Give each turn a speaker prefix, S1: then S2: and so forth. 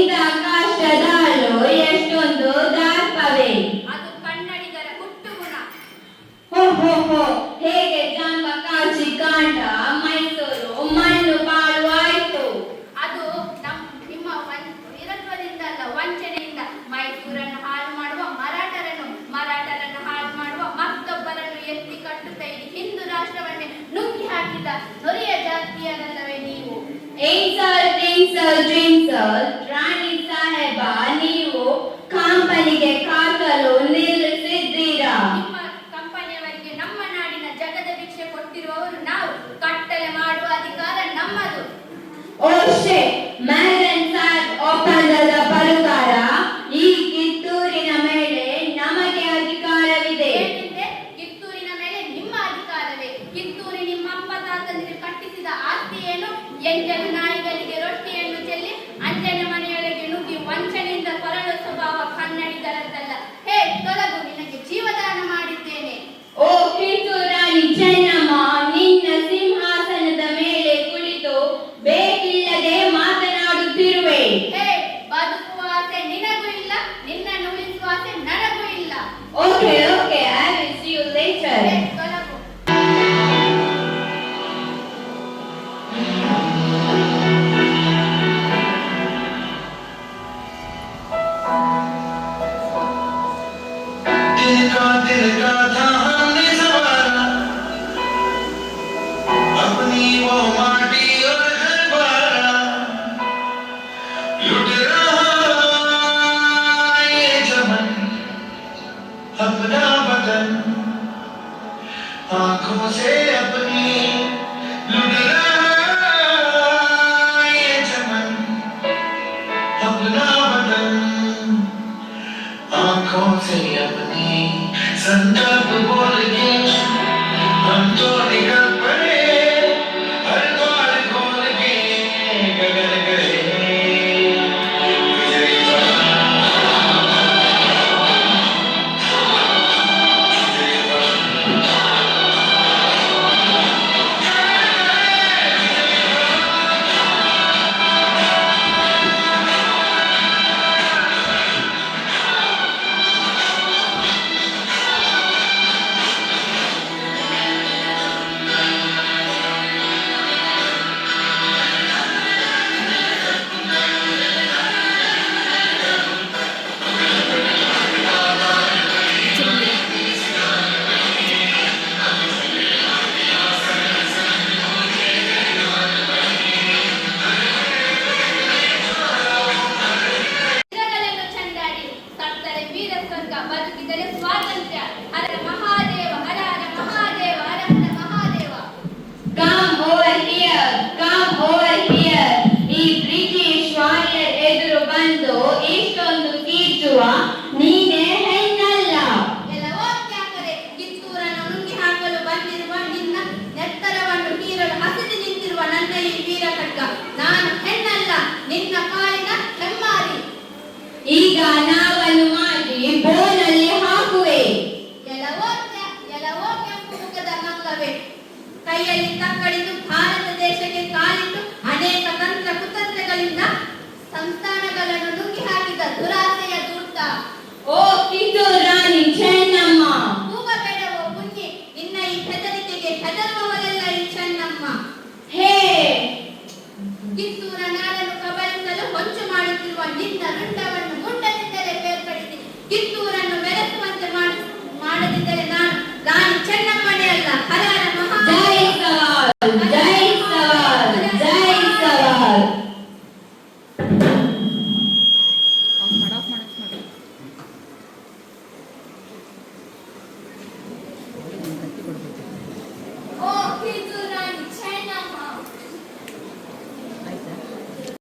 S1: ಇಂಥ ಕಷ್ಟದಲ್ಲೂ ಎಷ್ಟೊಂದು ದರ್ಪವೇ.
S2: ಅದು ಕನ್ನಡಿಗರ ಹುಟ್ಟುಗುಣ.
S1: ಹೋ ಹೋ ಹೋ, ಹೇಗೆ ಜಂಬ ಕಾಚಿ ಕಾಂಡ ಮೈಸೂರು ಮಣ್ಣು ಪಾಲು ಆಯ್ತು.
S2: ಅದು ನಿಮ್ಮ ವೀರತ್ವದಿಂದ ಅಲ್ಲ, ವಂಚನೆಯಿಂದ. ಮೈಸೂರನ್ನು ಹಾಳು ಮಾಡುವ ಮರಾಠರನ್ನು ಹಾಳು ಮಾಡುವ ಮತ್ತೊಬ್ಬರನ್ನು ಎತ್ತಿ ಕಟ್ಟುತ್ತಾ ಇಡಿ ಹಿಂದೂ ರಾಷ್ಟ್ರವನ್ನೇ ನುಂಗಿ ಹಾಕಿದ ನೊರೆಯ ಜಾತಿಯರಲ್ಲವೇ ನೀವು?
S1: ರಾಣಿ ಸಾಹೇಬ, ನೀವು ಕಂಪನಿಗೆ ಕಾಕಲು ನಿಲ್ಲಿಸಿದ್ದೀರಾ?
S2: ನಿಮ್ಮ ಕಂಪನಿಯವರಿಗೆ ನಮ್ಮ ನಾಡಿನ ಜಗದ ಭಿಕ್ಷೆ ಕೊಟ್ಟಿರುವವರು ನಾವು. ಕಟ್ಟಲೆ ಮಾಡುವ ಅಧಿಕಾರ ನಮ್ಮದು.
S1: ಓಶೆ ಮ್ಯಾರನ್ ಸಾಹೇಬ್ ಒಪ್ಪಂದದ ಪ್ರಕಾರ ಈ ಕಿತ್ತೂರಿನ ಮೇಲೆ ನಮಗೆ ಅಧಿಕಾರವಿದೆ.
S2: ಕಿತ್ತೂರಿನ ಮೇಲೆ ನಿಮ್ಮ ಅಧಿಕಾರವೇ? ಕಿತ್ತೂರಿ ನಿಮ್ಮ ಅಪ್ಪ ತಾತಂದಿರು ಕಟ್ಟಿಸಿದ ಆಸ್ತಿ ಏನು? ಎಂಜಲು ನಾಯಿಗಳಿಗೆ ರೊಟ್ಟಿಯನ್ನು ಚೆಲ್ಲಿ ಅಂಜನ ಮನೆಯೊಳಗೆ ನುಗ್ಗಿ ವಂಚನೆಯಿಂದ ಕೊರಳು ಸ್ವಭಾವ ಕನ್ನಡಿಗರದ್ದಲ್ಲ. ಹೇ ತೊಲಗು, ನಿನಗೆ ಜೀವದಾನ ಮಾಡಿದ್ದೇನೆ.
S1: ಓ ಕಿತ್ತೂರು ರಾಣಿ ಚೆನ್ನಮ್ಮ, ನಿನ್ನ ಸಿಂಹಾಸನದ ಮೇಲೆ ಕುಳಿತು ಬೇಕಿಲ್ಲದೆ ಮಾತನಾಡುತ್ತಿರುವೆ.
S2: ಹೇ, ಬದುಕುವ ಆಸೆ ನಿನಗೂ ಇಲ್ಲ, ನಿನ್ನನ್ನು ಉಳಿಸುವ ಆಸೆ ನನಗೂ ಇಲ್ಲ.
S1: Okay okay, I will see you later.
S2: ಹೇ ತೊಲಗು.
S3: दिल का था हमने सवारा, अपनी वो माटी और घर बारा, लुट रहा ये चमन अपना बदन, आंखों से अपनी लुट रहा ये चमन अपना बदन, आंखों से अपनी संकल्प बोल के हम तो निकल पड़े, हर द्वार खोल के गगन गए।
S2: ಬದುಕಿದರೆ ಸ್ವಾತಂತ್ರ್ಯ. Hara Mahadeva, Hara Hara Mahadeva, Hara Hara Mahadeva.
S1: Come over here, come over here. ಈ ಬ್ರಿಟಿಷ್ ವಾರಿಯರ್ ಎದುರು ಬಂದು ಇಷ್ಟೊಂದು ಕೀಚುವ ನೀನೇ ಹೆಣ್ಣಲ್ಲ.
S2: ಎಲ್ಲವೋ ತ್ಯಾಕರೆ, ಕಿತ್ತೂರನ್ನು ನುಂಗಿ ಹಾಕಲು ಬಂದಿರುವ ನಿನ್ನ ನೆತ್ತರವನ್ನು ಹೀರಲು ಹಸಿದು ನಿಂತಿರುವ ನನ್ನ ಈ ವೀರ ಖಡ್ಗ. ನಾನು ಹೆಣ್ಣಲ್ಲ, ನಿನ್ನ ಕಾಲಿನ ಹೆಮ್ಮಾರಿ.
S1: ಈಗ ನಾವನ್ನು ಮಾಡಿ ಬೋನಲ್ಲಿ ಹಾಕುವೆ.
S2: ಎಲ್ಲವೋ ಕೆಂಪು ಮುಖದ ಮಂಗವೇ, ಕೈಯಲ್ಲಿ ತಕ್ಕಡಿದು ಭಾರತ ದೇಶಕ್ಕೆ ಕಾಲಿಟ್ಟು ಅನೇಕ ತಂತ್ರ ಕುತಂತ್ರಗಳಿಂದ ಸಂಸ್ಥಾನಗಳನ್ನು ನುಂಗಿ ಹಾಕಿದ ದುರಾಸೆಯ ದೂತ.
S1: ಓ ಕಿತ್ತೂರು ರಾಣಿ ಚೆನ್ನಮ್ಮ,
S2: ಕೂಗಬೇಡವೋ ಪುಣ್ಯ, ನಿನ್ನ ಈ ಹೆದರಿಕೆಗೆ ಹೆದರುವವರೆಲ್ಲ ಈ ಚೆನ್ನಮ್ಮ.
S1: ಹೇ,
S2: ಕಿತ್ತೂರ ನಾಡನ್ನು ಕಬಳಿಸಲು ಹೊಂಚು ಮಾಡುತ್ತಿರುವ ನಿನ್ನ ರುಂಡವನ್ನು ಮುಂಡದಿಂದಲೇ ಬೇರ್ಪಡಿಸಿ ಕಿತ್ತೂರನ್ನು ಬೆರೆಸುವಂತೆ ಮಾಡದಿದ್ದರೆ ನಾನು ರಾಣಿ ಚೆನ್ನಮ್ಮನೇ ಅಲ್ಲ. ಹರ ಹರ ಮಹಾದೇವ.
S1: ಜೈ ಸವಾಲ್, ಜೈ